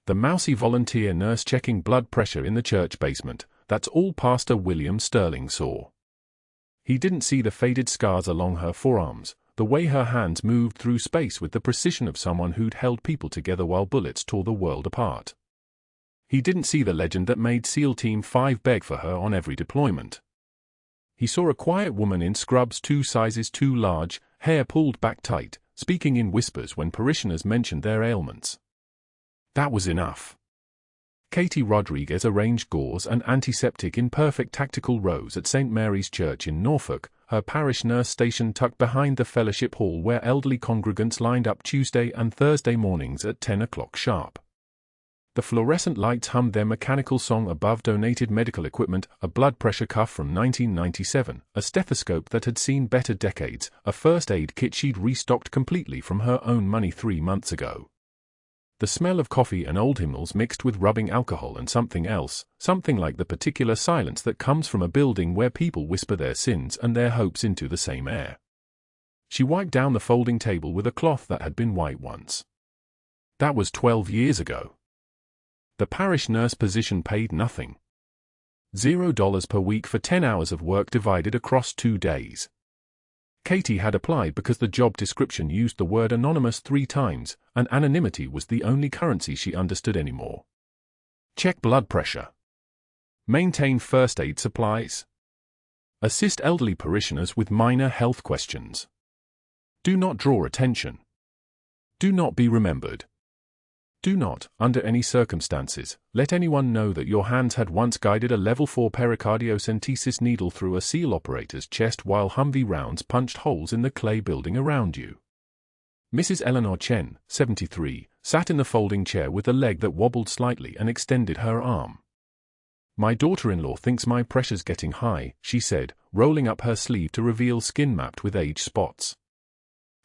The mousy volunteer nurse checking blood pressure in the church basement, that's all Pastor William Sterling saw. He didn't see the faded scars along her forearms, the way her hands moved through space with the precision of someone who'd held people together while bullets tore the world apart. He didn't see the legend that made SEAL Team 5 beg for her on every deployment. He saw a quiet woman in scrubs 2 sizes too large, hair pulled back tight, speaking in whispers when parishioners mentioned their ailments. That was enough. Katie Rodriguez arranged gauze and antiseptic in perfect tactical rows at St. Mary's Church in Norfolk, her parish nurse station tucked behind the fellowship hall where elderly congregants lined up Tuesday and Thursday mornings at 10 o'clock sharp. The fluorescent lights hummed their mechanical song above donated medical equipment, a blood pressure cuff from 1997, a stethoscope that had seen better decades, a first aid kit she'd restocked completely from her own money 3 months ago. The smell of coffee and old hymnals mixed with rubbing alcohol and something else, something like the particular silence that comes from a building where people whisper their sins and their hopes into the same air. She wiped down the folding table with a cloth that had been white once. That was 12 years ago. The parish nurse position paid nothing. $0 per week for 10 hours of work divided across 2 days. Katie had applied because the job description used the word anonymous 3 times, and anonymity was the only currency she understood anymore. Check blood pressure. Maintain first aid supplies. Assist elderly parishioners with minor health questions. Do not draw attention. Do not be remembered. Do not, under any circumstances, let anyone know that your hands had once guided a level 4 pericardiocentesis needle through a SEAL operator's chest while Humvee rounds punched holes in the clay building around you. Mrs. Eleanor Chen, 73, sat in the folding chair with a leg that wobbled slightly and extended her arm. My daughter-in-law thinks my pressure's getting high, she said, rolling up her sleeve to reveal skin mapped with age spots.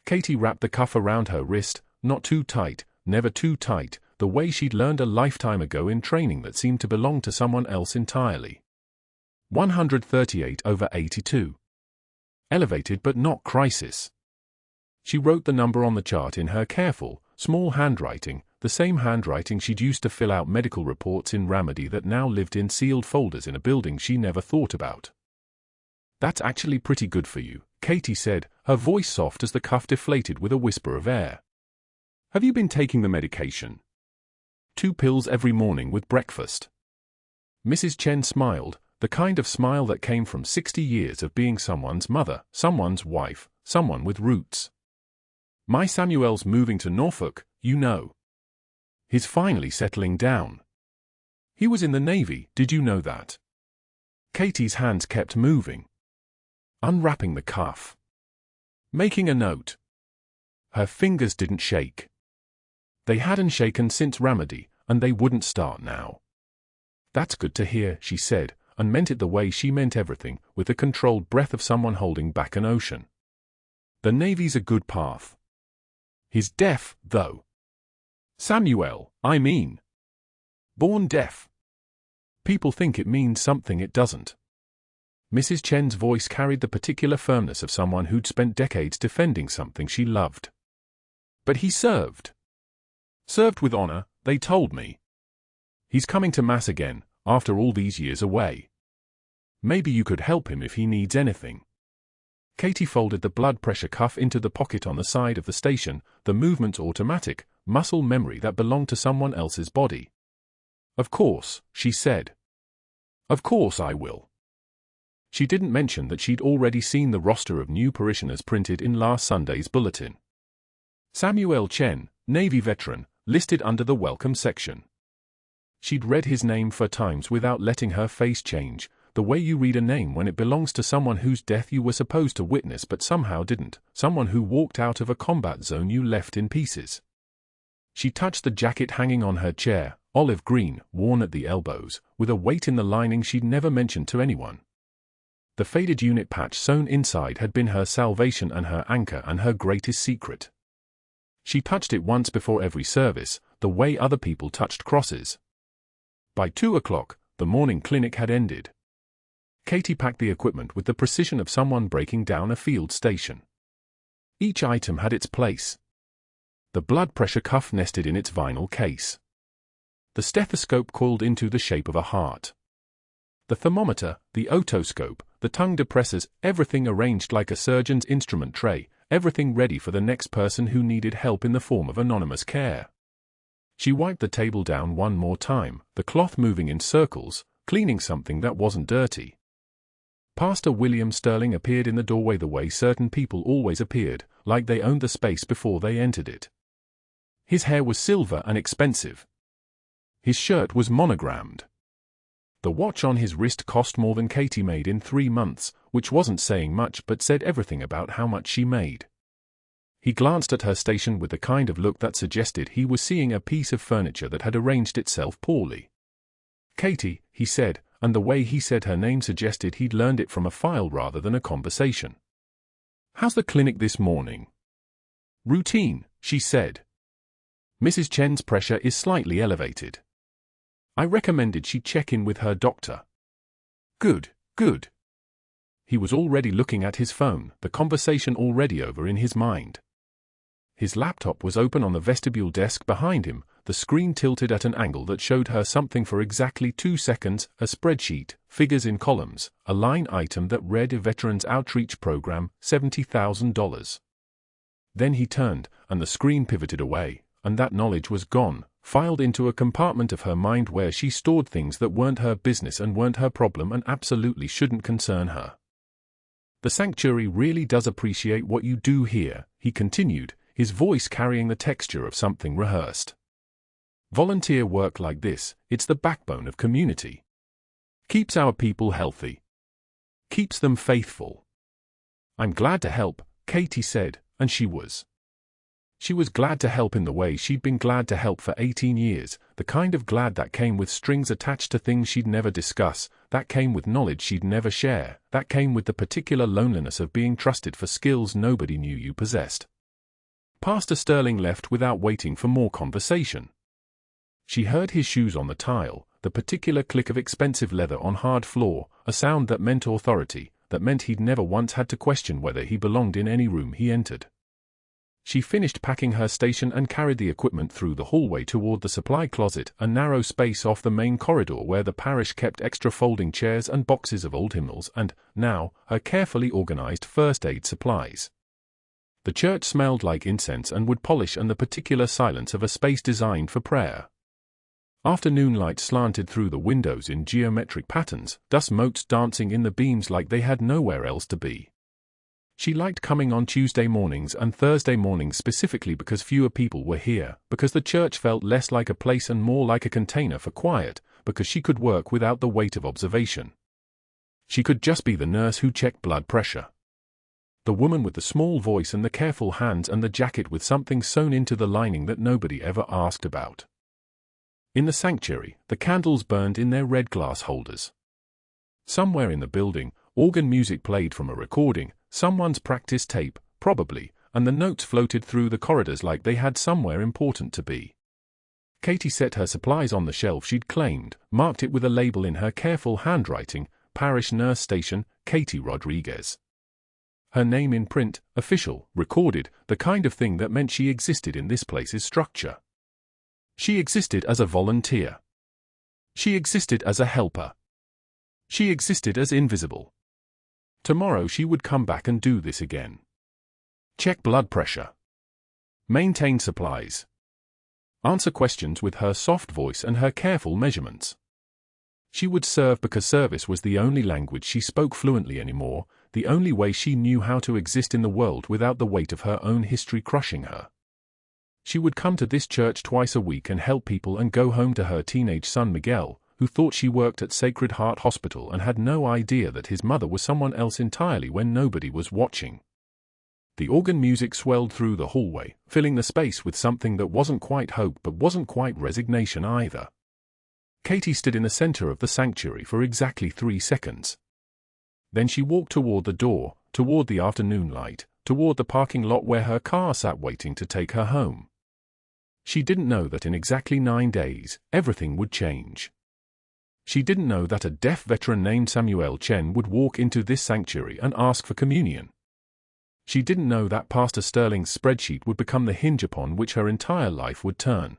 Katie wrapped the cuff around her wrist, not too tight, never too tight, the way she'd learned a lifetime ago in training that seemed to belong to someone else entirely. 138/82. Elevated but not crisis. She wrote the number on the chart in her careful, small handwriting, the same handwriting she'd used to fill out medical reports in Ramadi that now lived in sealed folders in a building she never thought about. That's actually pretty good for you, Katie said, her voice soft as the cuff deflated with a whisper of air. Have you been taking the medication? 2 pills every morning with breakfast. Mrs. Chen smiled, the kind of smile that came from 60 years of being someone's mother, someone's wife, someone with roots. My Samuel's moving to Norfolk, you know. He's finally settling down. He was in the Navy, did you know that? Katie's hands kept moving. Unwrapping the cuff. Making a note. Her fingers didn't shake. They hadn't shaken since Ramadi, and they wouldn't start now. That's good to hear, she said, and meant it the way she meant everything, with the controlled breath of someone holding back an ocean. The Navy's a good path. He's deaf, though. Samuel, I mean. Born deaf. People think it means something it doesn't. Mrs. Chen's voice carried the particular firmness of someone who'd spent decades defending something she loved. But he served. Served with honor, they told me. He's coming to Mass again, after all these years away. Maybe you could help him if he needs anything. Katie folded the blood pressure cuff into the pocket on the side of the station, the movement's automatic, muscle memory that belonged to someone else's body. Of course, she said. Of course I will. She didn't mention that she'd already seen the roster of new parishioners printed in last Sunday's bulletin. Samuel Chen, Navy veteran, listed under the welcome section. She'd read his name 4 times without letting her face change, the way you read a name when it belongs to someone whose death you were supposed to witness but somehow didn't, someone who walked out of a combat zone you left in pieces. She touched the jacket hanging on her chair, olive green, worn at the elbows, with a weight in the lining she'd never mentioned to anyone. The faded unit patch sewn inside had been her salvation and her anchor and her greatest secret. She touched it once before every service, the way other people touched crosses. By 2 o'clock, the morning clinic had ended. Katie packed the equipment with the precision of someone breaking down a field station. Each item had its place. The blood pressure cuff nested in its vinyl case. the stethoscope coiled into the shape of a heart. The thermometer, the otoscope, the tongue depressors, everything arranged like a surgeon's instrument tray, everything ready for the next person who needed help in the form of anonymous care. She wiped the table down one more time, the cloth moving in circles, cleaning something that wasn't dirty. Pastor William Sterling appeared in the doorway the way certain people always appeared, like they owned the space before they entered it. His hair was silver and expensive. His shirt was monogrammed. The watch on his wrist cost more than Katie made in 3 months, which wasn't saying much but said everything about how much she made. He glanced at her station with the kind of look that suggested he was seeing a piece of furniture that had arranged itself poorly. "Katie," he said, and the way he said her name suggested he'd learned it from a file rather than a conversation. "How's the clinic this morning?" "Routine," she said. "Mrs. Chen's pressure is slightly elevated. I recommended she check in with her doctor." "Good, good." He was already looking at his phone, the conversation already over in his mind. His laptop was open on the vestibule desk behind him, the screen tilted at an angle that showed her something for exactly 2 seconds, a spreadsheet, figures in columns, a line item that read a Veterans Outreach Program, $70,000. Then he turned, and the screen pivoted away, and that knowledge was gone, filed into a compartment of her mind where she stored things that weren't her business and weren't her problem and absolutely shouldn't concern her. "The sanctuary really does appreciate what you do here," he continued, his voice carrying the texture of something rehearsed. "Volunteer work like this, it's the backbone of community. Keeps our people healthy. Keeps them faithful." "I'm glad to help," Katie said, and she was. She was glad to help in the way she'd been glad to help for 18 years, the kind of glad that came with strings attached to things she'd never discuss, that came with knowledge she'd never share, that came with the particular loneliness of being trusted for skills nobody knew you possessed. Pastor Sterling left without waiting for more conversation. She heard his shoes on the tile, the particular click of expensive leather on hard floor, a sound that meant authority, that meant he'd never once had to question whether he belonged in any room he entered. She finished packing her station and carried the equipment through the hallway toward the supply closet, a narrow space off the main corridor where the parish kept extra folding chairs and boxes of old hymnals and, now, her carefully organized first aid supplies. The church smelled like incense and wood polish and the particular silence of a space designed for prayer. Afternoon light slanted through the windows in geometric patterns, dust motes dancing in the beams like they had nowhere else to be. She liked coming on Tuesday mornings and Thursday mornings specifically because fewer people were here, because the church felt less like a place and more like a container for quiet, because she could work without the weight of observation. She could just be the nurse who checked blood pressure. The woman with the small voice and the careful hands and the jacket with something sewn into the lining that nobody ever asked about. In the sanctuary, the candles burned in their red glass holders. Somewhere in the building, organ music played from a recording, someone's practice tape, probably, and the notes floated through the corridors like they had somewhere important to be. Katie set her supplies on the shelf she'd claimed, marked it with a label in her careful handwriting, Parish Nurse Station, Katie Rodriguez. Her name in print, official, recorded, the kind of thing that meant she existed in this place's structure. She existed as a volunteer. She existed as a helper. She existed as invisible. Tomorrow she would come back and do this again. Check blood pressure. Maintain supplies. Answer questions with her soft voice and her careful measurements. She would serve because service was the only language she spoke fluently anymore, the only way she knew how to exist in the world without the weight of her own history crushing her. She would come to this church twice a week and help people and go home to her teenage son Miguel, who thought she worked at Sacred Heart Hospital and had no idea that his mother was someone else entirely when nobody was watching. The organ music swelled through the hallway, filling the space with something that wasn't quite hope but wasn't quite resignation either. Katie stood in the center of the sanctuary for exactly 3 seconds. Then she walked toward the door, toward the afternoon light, toward the parking lot where her car sat waiting to take her home. She didn't know that in exactly 9 days, everything would change. She didn't know that a deaf veteran named Samuel Chen would walk into this sanctuary and ask for communion. She didn't know that Pastor Sterling's spreadsheet would become the hinge upon which her entire life would turn.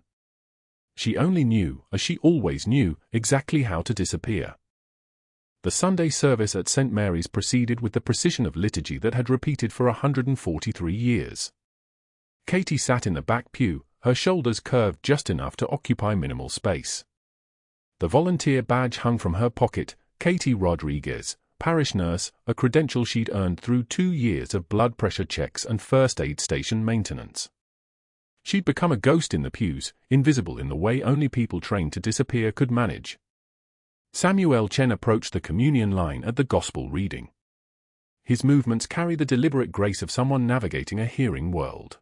She only knew, as she always knew, exactly how to disappear. The Sunday service at St. Mary's proceeded with the precision of liturgy that had repeated for 143 years. Katie sat in the back pew, her shoulders curved just enough to occupy minimal space. The volunteer badge hung from her pocket, Katie Rodriguez, parish nurse, a credential she'd earned through 2 years of blood pressure checks and first aid station maintenance. She'd become a ghost in the pews, invisible in the way only people trained to disappear could manage. Samuel Chen approached the communion line at the gospel reading. His movements carried the deliberate grace of someone navigating a hearing world.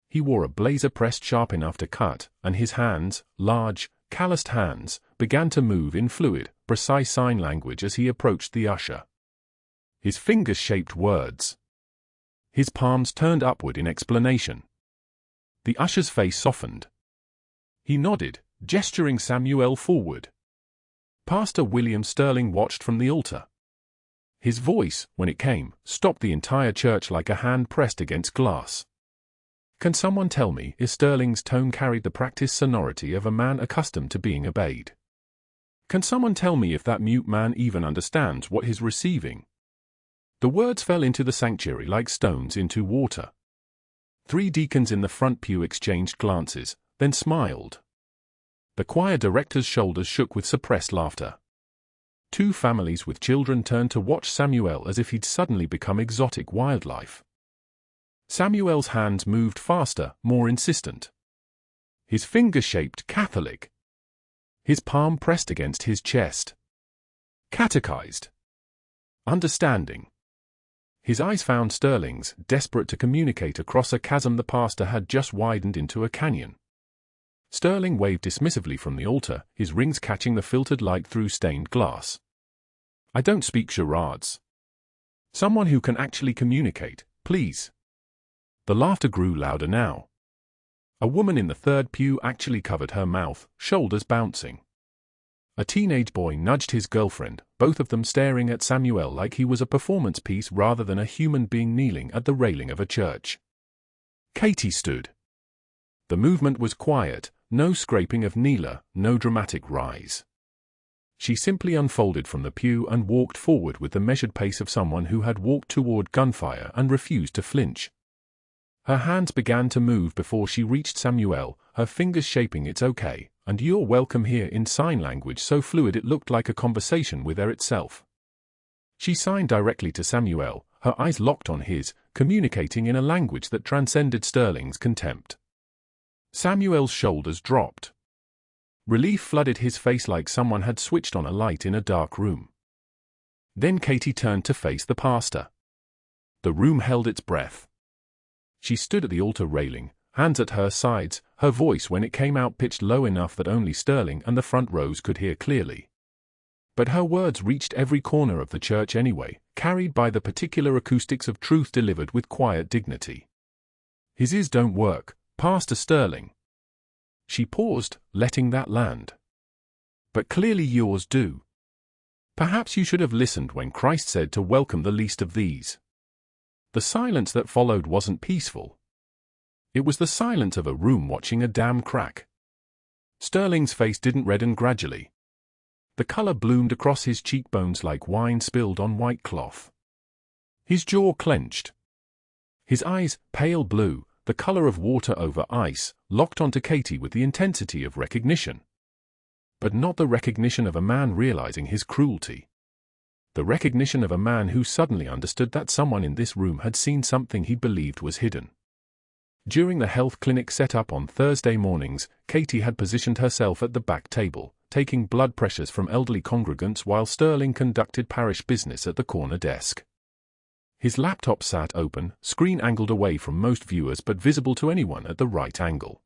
He wore a blazer pressed sharp enough to cut, and his hands, large, calloused hands, began to move in fluid, precise sign language as he approached the usher. His fingers shaped words. His palms turned upward in explanation. The usher's face softened. He nodded, gesturing Samuel forward. Pastor William Sterling watched from the altar. His voice, when it came, stopped the entire church like a hand pressed against glass. Can someone tell me if Sterling's tone carried the practiced sonority of a man accustomed to being obeyed? Can someone tell me if that mute man even understands what he's receiving? The words fell into the sanctuary like stones into water. 3 deacons in the front pew exchanged glances, then smiled. The choir director's shoulders shook with suppressed laughter. 2 families with children turned to watch Samuel as if he'd suddenly become exotic wildlife. Samuel's hands moved faster, more insistent. His finger-shaped Catholic. His palm pressed against his chest. Catechized. Understanding. His eyes found Sterling's, desperate to communicate across a chasm the pastor had just widened into a canyon. Sterling waved dismissively from the altar, his rings catching the filtered light through stained glass. I don't speak charades. Someone who can actually communicate, please. The laughter grew louder now. A woman in the third pew actually covered her mouth, shoulders bouncing. A teenage boy nudged his girlfriend, both of them staring at Samuel like he was a performance piece rather than a human being kneeling at the railing of a church. Katie stood. The movement was quiet, no scraping of kneeler, no dramatic rise. She simply unfolded from the pew and walked forward with the measured pace of someone who had walked toward gunfire and refused to flinch. Her hands began to move before she reached Samuel, her fingers shaping "it's okay, and you're welcome here" in sign language so fluid it looked like a conversation with air itself. She signed directly to Samuel, her eyes locked on his, communicating in a language that transcended Sterling's contempt. Samuel's shoulders dropped. Relief flooded his face like someone had switched on a light in a dark room. Then Katie turned to face the pastor. The room held its breath. She stood at the altar railing, hands at her sides, her voice when it came out pitched low enough that only Sterling and the front rows could hear clearly. But her words reached every corner of the church anyway, carried by the particular acoustics of truth delivered with quiet dignity. His ears don't work, Pastor Sterling. She paused, letting that land. But clearly yours do. Perhaps you should have listened when Christ said to welcome the least of these. The silence that followed wasn't peaceful. It was the silence of a room watching a dam crack. Sterling's face didn't redden gradually. The color bloomed across his cheekbones like wine spilled on white cloth. His jaw clenched. His eyes, pale blue, the color of water over ice, locked onto Katie with the intensity of recognition. But not the recognition of a man realizing his cruelty. The recognition of a man who suddenly understood that someone in this room had seen something he believed was hidden. During the health clinic set up on Thursday mornings, Katie had positioned herself at the back table, taking blood pressures from elderly congregants while Sterling conducted parish business at the corner desk. His laptop sat open, screen angled away from most viewers but visible to anyone at the right angle.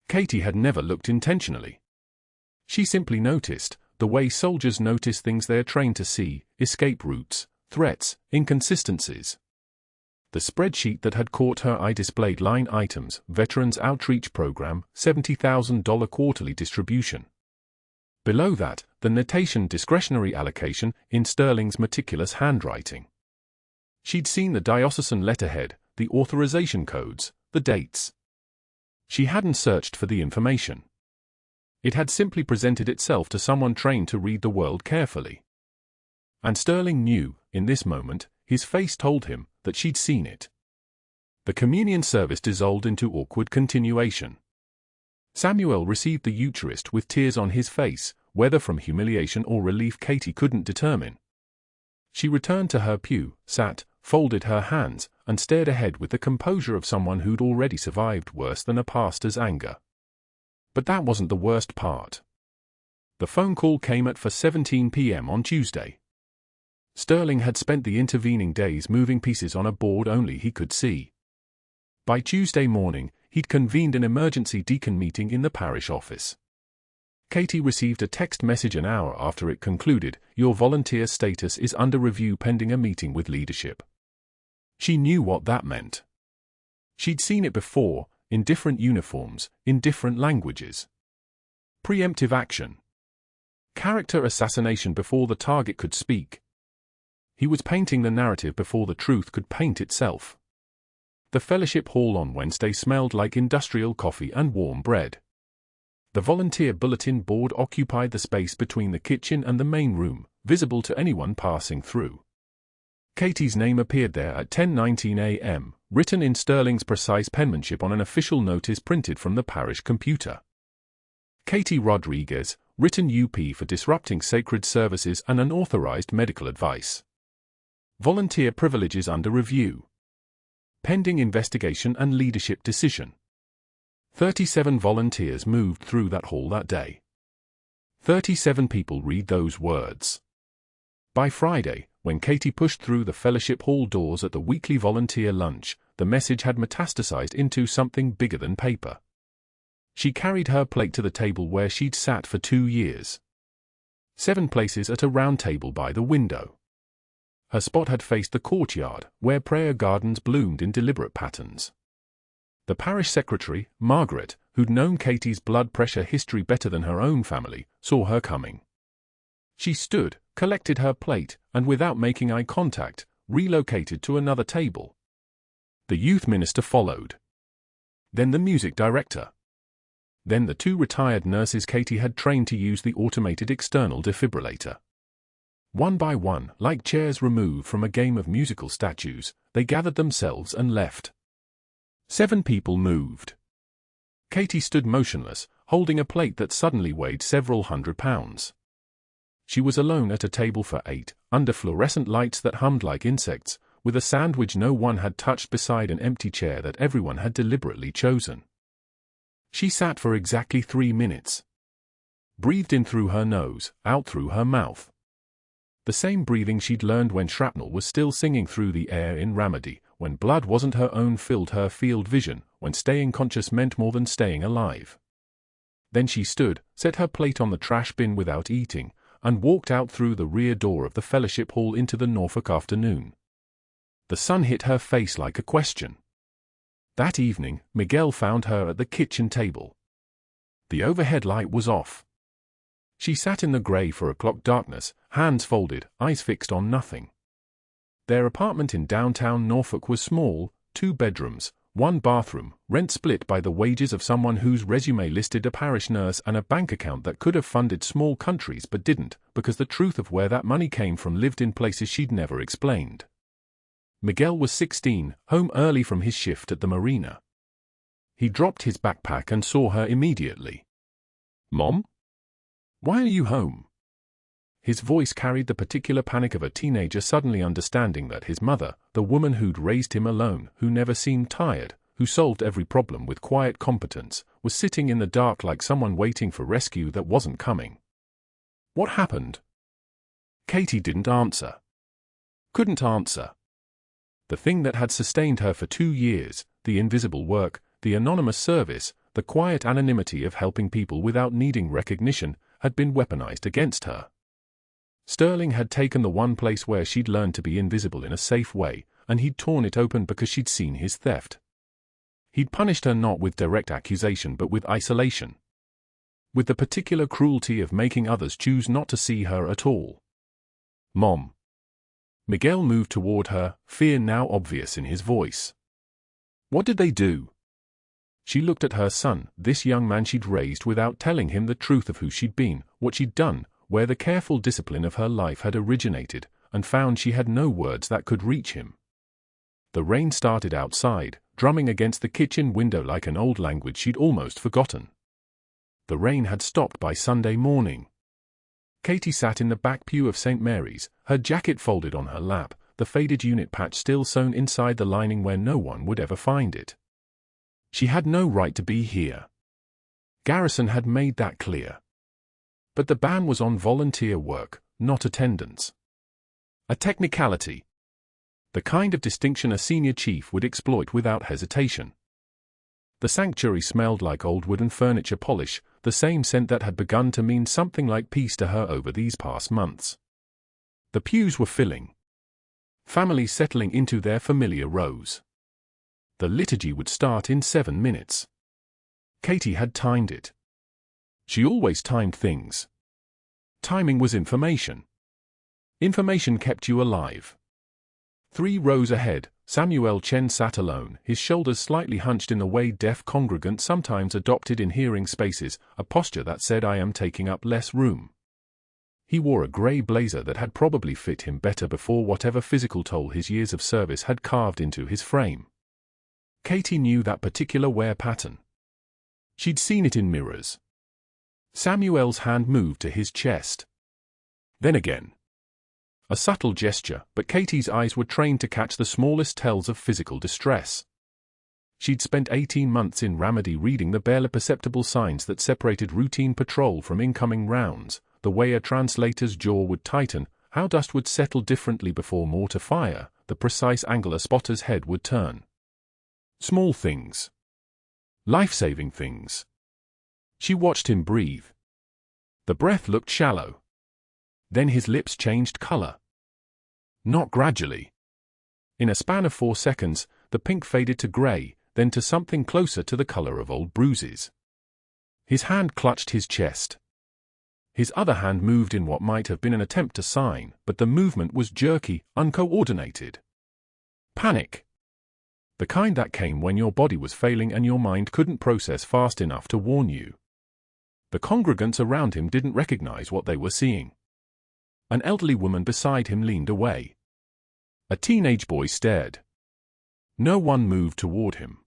Katie had never looked intentionally. She simply noticed, the way soldiers notice things they are trained to see, escape routes, threats, inconsistencies. The spreadsheet that had caught her eye displayed line items, Veterans Outreach Program, $70,000 quarterly distribution. Below that, the notation discretionary allocation in Sterling's meticulous handwriting. She'd seen the diocesan letterhead, the authorization codes, the dates. She hadn't searched for the information. It had simply presented itself to someone trained to read the world carefully. And Sterling knew, in this moment, his face told him, that she'd seen it. The communion service dissolved into awkward continuation. Samuel received the Eucharist with tears on his face, whether from humiliation or relief Katie couldn't determine. She returned to her pew, sat, folded her hands, and stared ahead with the composure of someone who'd already survived worse than a pastor's anger. But that wasn't the worst part. The phone call came at 4:17 p.m. on Tuesday. Sterling had spent the intervening days moving pieces on a board only he could see. By Tuesday morning, he'd convened an emergency deacon meeting in the parish office. Katie received a text message an hour after it concluded, "Your volunteer status is under review pending a meeting with leadership." She knew what that meant. She'd seen it before, in different uniforms, in different languages. Preemptive action. Character assassination before the target could speak. He was painting the narrative before the truth could paint itself. The fellowship hall on Wednesday smelled like industrial coffee and warm bread. The volunteer bulletin board occupied the space between the kitchen and the main room, visible to anyone passing through. Katie's name appeared there at 10:19 a.m., written in Sterling's precise penmanship on an official notice printed from the parish computer. Katie Rodriguez, written UP for disrupting sacred services and unauthorized medical advice. Volunteer privileges under review. Pending investigation and leadership decision. 37 volunteers moved through that hall that day. 37 people read those words. By Friday, when Katie pushed through the fellowship hall doors at the weekly volunteer lunch, the message had metastasized into something bigger than paper. She carried her plate to the table where she'd sat for 2 years. 7 places at a round table by the window. Her spot had faced the courtyard, where prayer gardens bloomed in deliberate patterns. The parish secretary, Margaret, who'd known Katie's blood pressure history better than her own family, saw her coming. She stood, collected her plate, and without making eye contact, relocated to another table. The youth minister followed. Then the music director. Then the 2 retired nurses Katie had trained to use the automated external defibrillator. One by one, like chairs removed from a game of musical statues, they gathered themselves and left. 7 people moved. Katie stood motionless, holding a plate that suddenly weighed several hundred pounds. She was alone at a table for 8, under fluorescent lights that hummed like insects, with a sandwich no one had touched beside an empty chair that everyone had deliberately chosen. She sat for exactly 3 minutes. Breathed in through her nose, out through her mouth. The same breathing she'd learned when shrapnel was still singing through the air in Ramadi, when blood wasn't her own filled her field vision, when staying conscious meant more than staying alive. Then she stood, set her plate on the trash bin without eating, and walked out through the rear door of the fellowship hall into the Norfolk afternoon. The sun hit her face like a question. That evening, Miguel found her at the kitchen table. The overhead light was off. She sat in the grey 4 o'clock darkness, hands folded, eyes fixed on nothing. Their apartment in downtown Norfolk was small, 2 bedrooms, 1 bathroom, rent split by the wages of someone whose resume listed a parish nurse and a bank account that could have funded small countries but didn't, because the truth of where that money came from lived in places she'd never explained. Miguel was 16, home early from his shift at the marina. He dropped his backpack and saw her immediately. "Mom? Why are you home?" His voice carried the particular panic of a teenager suddenly understanding that his mother, the woman who'd raised him alone, who never seemed tired, who solved every problem with quiet competence, was sitting in the dark like someone waiting for rescue that wasn't coming. What happened? Katie didn't answer. Couldn't answer. The thing that had sustained her for 2 years, the invisible work, the anonymous service, the quiet anonymity of helping people without needing recognition, had been weaponized against her. Sterling had taken the one place where she'd learned to be invisible in a safe way, and he'd torn it open because she'd seen his theft. He'd punished her not with direct accusation but with isolation. With the particular cruelty of making others choose not to see her at all. "Mom." Miguel moved toward her, fear now obvious in his voice. "What did they do?" She looked at her son, this young man she'd raised without telling him the truth of who she'd been, what she'd done, where the careful discipline of her life had originated, and found she had no words that could reach him. The rain started outside, drumming against the kitchen window like an old language she'd almost forgotten. The rain had stopped by Sunday morning. Katie sat in the back pew of St. Mary's, her jacket folded on her lap, the faded unit patch still sewn inside the lining where no one would ever find it. She had no right to be here. Garrison had made that clear. But the ban was on volunteer work, not attendance. A technicality. The kind of distinction a senior chief would exploit without hesitation. The sanctuary smelled like old wooden furniture polish, the same scent that had begun to mean something like peace to her over these past months. The pews were filling. Families settling into their familiar rows. The liturgy would start in 7 minutes. Katie had timed it. She always timed things. Timing was information. Information kept you alive. 3 rows ahead, Samuel Chen sat alone, his shoulders slightly hunched in the way deaf congregants sometimes adopted in hearing spaces, a posture that said I am taking up less room. He wore a grey blazer that had probably fit him better before whatever physical toll his years of service had carved into his frame. Katie knew that particular wear pattern. She'd seen it in mirrors. Samuel's hand moved to his chest. Then again. A subtle gesture, but Katie's eyes were trained to catch the smallest tells of physical distress. She'd spent 18 months in Ramadi reading the barely perceptible signs that separated routine patrol from incoming rounds, the way a translator's jaw would tighten, how dust would settle differently before mortar fire, the precise angle a spotter's head would turn. Small things. Life-saving things. She watched him breathe. The breath looked shallow. Then his lips changed color. Not gradually. In a span of 4 seconds, the pink faded to gray, then to something closer to the color of old bruises. His hand clutched his chest. His other hand moved in what might have been an attempt to sign, but the movement was jerky, uncoordinated. Panic. The kind that came when your body was failing and your mind couldn't process fast enough to warn you. The congregants around him didn't recognize what they were seeing. An elderly woman beside him leaned away. A teenage boy stared. No one moved toward him.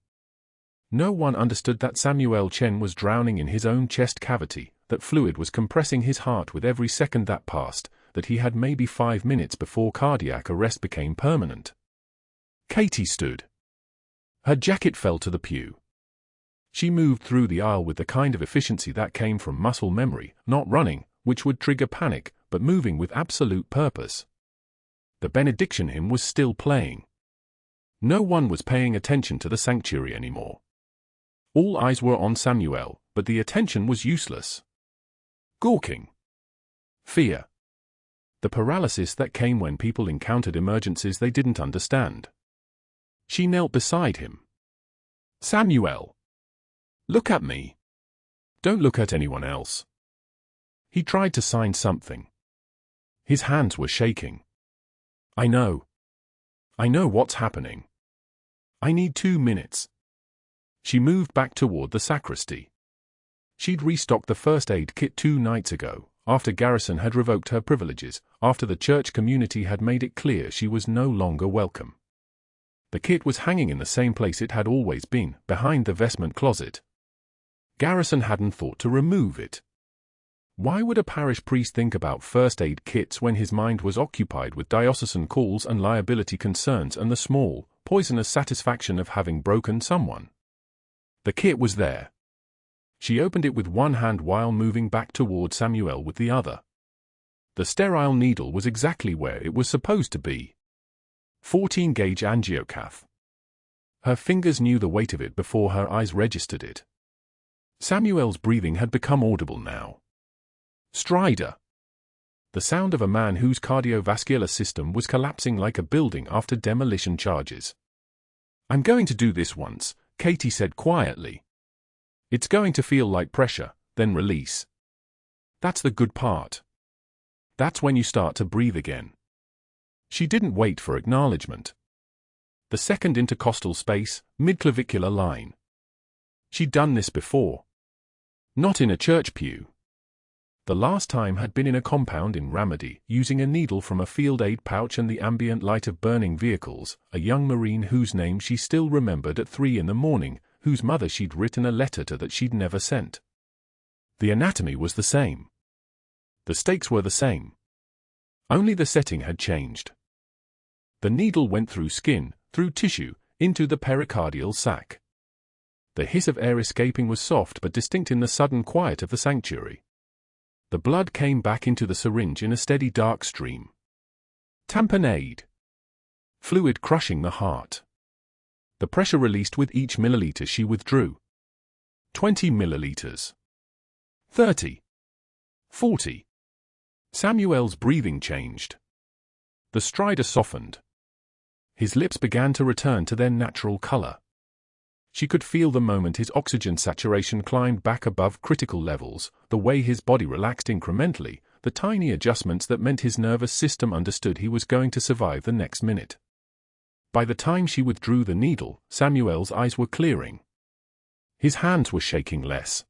No one understood that Samuel Chen was drowning in his own chest cavity, that fluid was compressing his heart with every second that passed, that he had maybe 5 minutes before cardiac arrest became permanent. Katie stood. Her jacket fell to the pew. She moved through the aisle with the kind of efficiency that came from muscle memory, not running, which would trigger panic, but moving with absolute purpose. The benediction hymn was still playing. No one was paying attention to the sanctuary anymore. All eyes were on Samuel, but the attention was useless. Gawking. Fear. The paralysis that came when people encountered emergencies they didn't understand. She knelt beside him. Samuel. Look at me. Don't look at anyone else. He tried to sign something. His hands were shaking. I know. I know what's happening. I need 2 minutes. She moved back toward the sacristy. She'd restocked the first aid kit 2 nights ago, after Garrison had revoked her privileges, after the church community had made it clear she was no longer welcome. The kit was hanging in the same place it had always been, behind the vestment closet. Garrison hadn't thought to remove it. Why would a parish priest think about first aid kits when his mind was occupied with diocesan calls and liability concerns and the small, poisonous satisfaction of having broken someone? The kit was there. She opened it with one hand while moving back toward Samuel with the other. The sterile needle was exactly where it was supposed to be. 14-gauge angiocath. Her fingers knew the weight of it before her eyes registered it. Samuel's breathing had become audible now. Strider. The sound of a man whose cardiovascular system was collapsing like a building after demolition charges. I'm going to do this once, Katie said quietly. It's going to feel like pressure, then release. That's the good part. That's when you start to breathe again. She didn't wait for acknowledgement. The second intercostal space, midclavicular line. She'd done this before. Not in a church pew. The last time had been in a compound in Ramadi, using a needle from a field aid pouch and the ambient light of burning vehicles, a young Marine whose name she still remembered at 3 in the morning, whose mother she'd written a letter to that she'd never sent. The anatomy was the same. The stakes were the same. Only the setting had changed. The needle went through skin, through tissue, into the pericardial sac. The hiss of air escaping was soft but distinct in the sudden quiet of the sanctuary. The blood came back into the syringe in a steady dark stream. Tamponade. Fluid crushing the heart. The pressure released with each milliliter she withdrew. 20 milliliters. 30. 40. Samuel's breathing changed. The stridor softened. His lips began to return to their natural color. She could feel the moment his oxygen saturation climbed back above critical levels, the way his body relaxed incrementally, the tiny adjustments that meant his nervous system understood he was going to survive the next minute. By the time she withdrew the needle, Samuel's eyes were clearing. His hands were shaking less.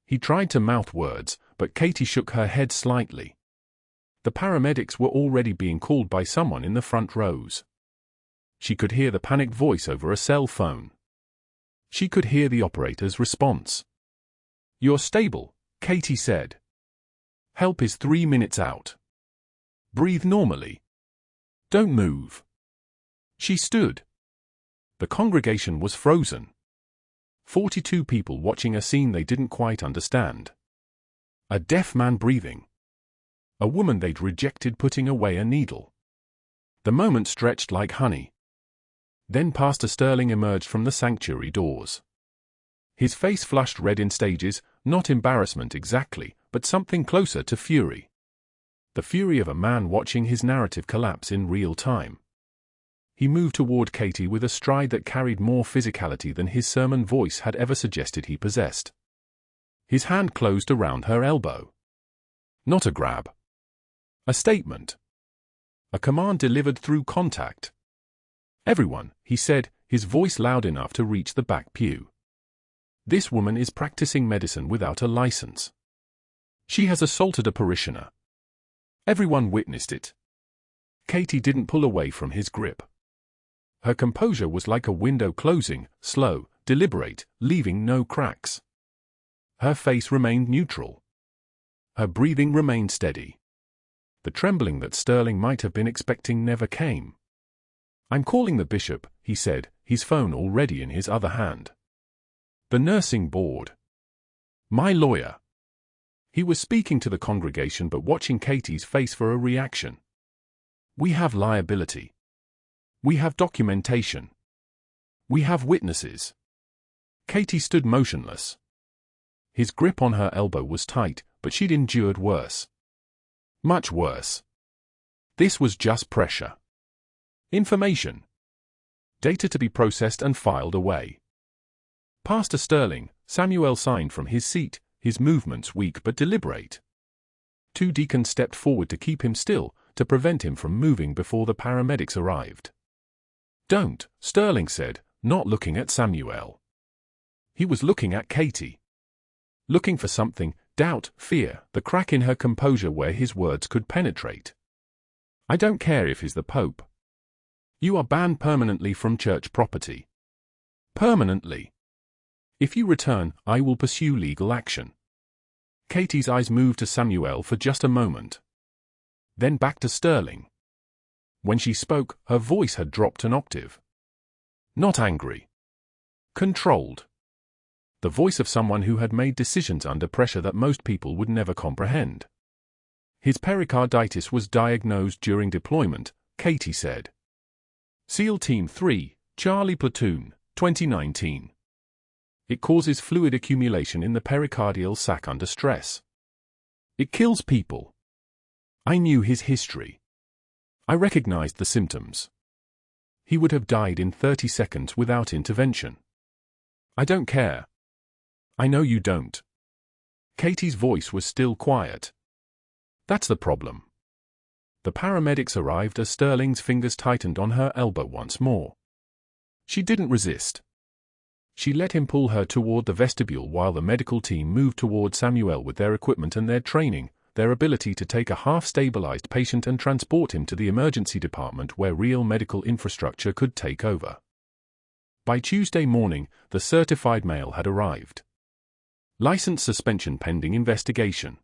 He tried to mouth words, but Katie shook her head slightly. The paramedics were already being called by someone in the front rows. She could hear the panicked voice over a cell phone. She could hear the operator's response. "You're stable," Katie said. "Help is 3 minutes out. Breathe normally. Don't move." She stood. The congregation was frozen. 42 people watching a scene they didn't quite understand. A deaf man breathing. A woman they'd rejected putting away a needle. The moment stretched like honey. Then Pastor Sterling emerged from the sanctuary doors. His face flushed red in stages, not embarrassment exactly, but something closer to fury. The fury of a man watching his narrative collapse in real time. He moved toward Katie with a stride that carried more physicality than his sermon voice had ever suggested he possessed. His hand closed around her elbow. Not a grab. A statement. A command delivered through contact. "Everyone," he said, his voice loud enough to reach the back pew. "This woman is practicing medicine without a license. She has assaulted a parishioner. Everyone witnessed it." Katie didn't pull away from his grip. Her composure was like a window closing, slow, deliberate, leaving no cracks. Her face remained neutral. Her breathing remained steady. The trembling that Sterling might have been expecting never came. "I'm calling the bishop," he said, his phone already in his other hand. "The nursing board. My lawyer." He was speaking to the congregation but watching Katie's face for a reaction. "We have liability. We have documentation. We have witnesses." Katie stood motionless. His grip on her elbow was tight, but she'd endured worse. Much worse. This was just pressure. Information. Data to be processed and filed away. Pastor Sterling, Samuel signed from his seat, his movements weak but deliberate. 2 deacons stepped forward to keep him still, to prevent him from moving before the paramedics arrived. "Don't," Sterling said, not looking at Samuel. He was looking at Katie. Looking for something, doubt, fear, the crack in her composure where his words could penetrate. "I don't care if he's the Pope. You are banned permanently from church property. Permanently. If you return, I will pursue legal action." Katie's eyes moved to Samuel for just a moment. Then back to Sterling. When she spoke, her voice had dropped an octave. Not angry. Controlled. The voice of someone who had made decisions under pressure that most people would never comprehend. "His pericarditis was diagnosed during deployment," Katie said. "SEAL Team 3, Charlie Platoon, 2019. It causes fluid accumulation in the pericardial sac under stress. It kills people. I knew his history. I recognized the symptoms. He would have died in 30 seconds without intervention. I don't care. I know you don't." Katie's voice was still quiet. "That's the problem." The paramedics arrived as Sterling's fingers tightened on her elbow once more. She didn't resist. She let him pull her toward the vestibule while the medical team moved toward Samuel with their equipment and their training, their ability to take a half-stabilized patient and transport him to the emergency department where real medical infrastructure could take over. By Tuesday morning, the certified mail had arrived. License suspension pending investigation.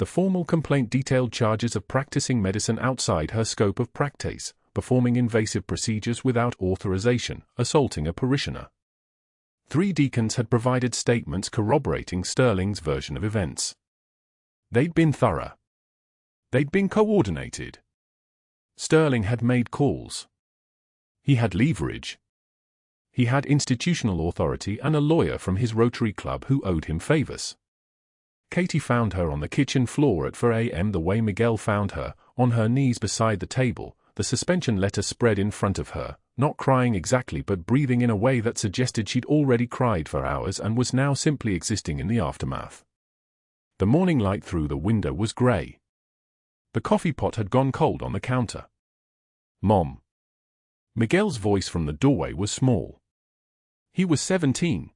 The formal complaint detailed charges of practicing medicine outside her scope of practice, performing invasive procedures without authorization, assaulting a parishioner. 3 deacons had provided statements corroborating Sterling's version of events. They'd been thorough. They'd been coordinated. Sterling had made calls. He had leverage. He had institutional authority and a lawyer from his Rotary Club who owed him favors. Katie found her on the kitchen floor at 4 a.m. the way Miguel found her, on her knees beside the table, the suspension letter spread in front of her, not crying exactly but breathing in a way that suggested she'd already cried for hours and was now simply existing in the aftermath. The morning light through the window was gray. The coffee pot had gone cold on the counter. "Mom." Miguel's voice from the doorway was small. He was 17.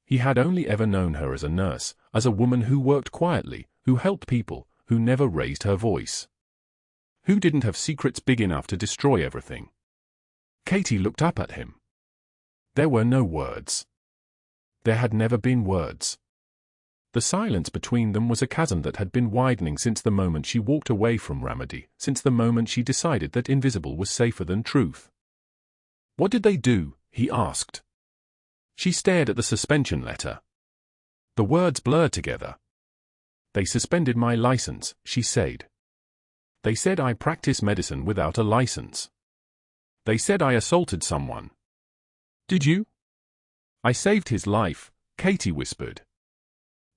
He had only ever known her as a nurse, as a woman who worked quietly, who helped people, who never raised her voice. Who didn't have secrets big enough to destroy everything. Katie looked up at him. There were no words. There had never been words. The silence between them was a chasm that had been widening since the moment she walked away from Ramadi, since the moment she decided that invisible was safer than truth. "What did they do?" he asked. She stared at the suspension letter. The words blurred together. "They suspended my license," she said. "They said I practice medicine without a license. They said I assaulted someone." "Did you?" "I saved his life," Katie whispered.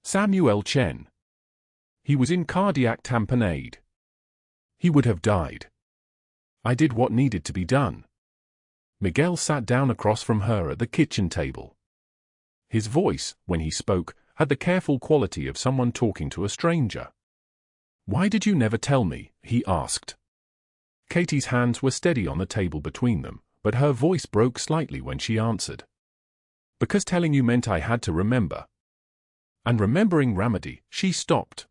"Samuel Chen. He was in cardiac tamponade. He would have died. I did what needed to be done." Miguel sat down across from her at the kitchen table. His voice, when he spoke, had the careful quality of someone talking to a stranger. "Why did you never tell me?" he asked. Katie's hands were steady on the table between them, but her voice broke slightly when she answered. "Because telling you meant I had to remember." And remembering Ramadi, she stopped.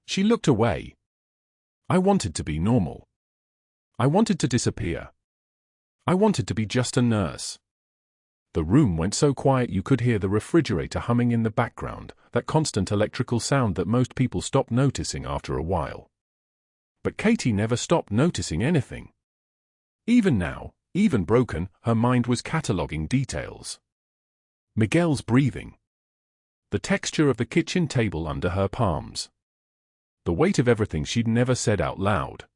She looked away. "I wanted to be normal. I wanted to disappear. I wanted to be just a nurse." The room went so quiet you could hear the refrigerator humming in the background, that constant electrical sound that most people stopped noticing after a while. But Katie never stopped noticing anything. Even now, even broken, her mind was cataloguing details. Miguel's breathing. The texture of the kitchen table under her palms. The weight of everything she'd never said out loud.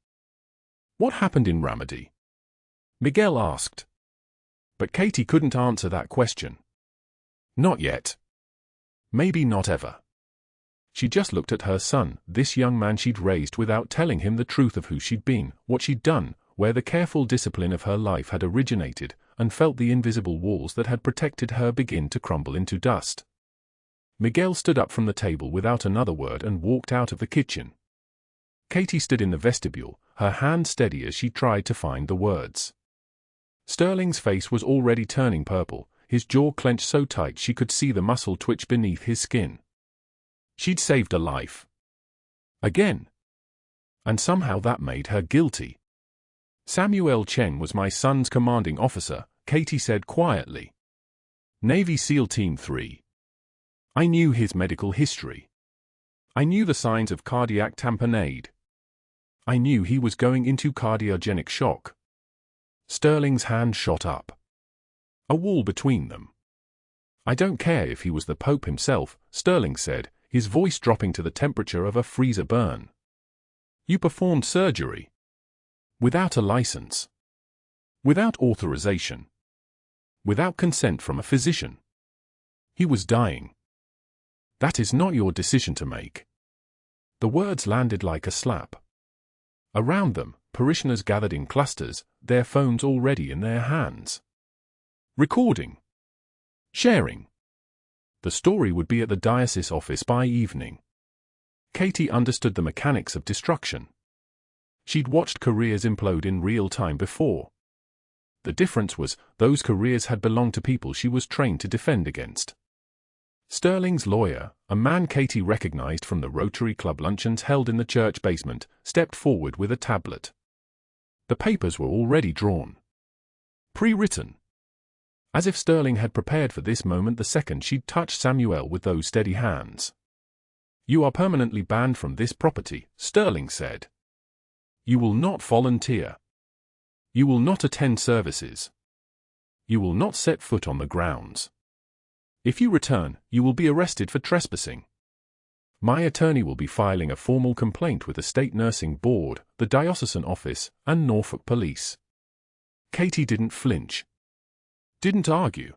"What happened in Ramadi?" Miguel asked. But Katie couldn't answer that question. Not yet. Maybe not ever. She just looked at her son, this young man she'd raised without telling him the truth of who she'd been, what she'd done, where the careful discipline of her life had originated, and felt the invisible walls that had protected her begin to crumble into dust. Miguel stood up from the table without another word and walked out of the kitchen. Katie stood in the vestibule, her hand steady as she tried to find the words. Sterling's face was already turning purple, his jaw clenched so tight she could see the muscle twitch beneath his skin. She'd saved a life. Again. And somehow that made her guilty. "Samuel Chen was my son's commanding officer," Katie said quietly. "Navy SEAL Team 3. I knew his medical history. I knew the signs of cardiac tamponade. I knew he was going into cardiogenic shock." Sterling's hand shot up. A wall between them. "I don't care if he was the Pope himself," Sterling said, his voice dropping to the temperature of a freezer burn. "You performed surgery. Without a license. Without authorization. Without consent from a physician. He was dying. That is not your decision to make." The words landed like a slap. Around them, parishioners gathered in clusters, their phones already in their hands. Recording. Sharing. The story would be at the diocese office by evening. Katie understood the mechanics of destruction. She'd watched careers implode in real time before. The difference was, those careers had belonged to people she was trained to defend against. Sterling's lawyer, a man Katie recognized from the Rotary Club luncheons held in the church basement, stepped forward with a tablet. The papers were already drawn. Pre-written. As if Sterling had prepared for this moment the second she'd touched Samuel with those steady hands. "You are permanently banned from this property," Sterling said. "You will not volunteer. You will not attend services. You will not set foot on the grounds. If you return, you will be arrested for trespassing. My attorney will be filing a formal complaint with the State Nursing Board, the Diocesan Office, and Norfolk Police." Katie didn't flinch. Didn't argue.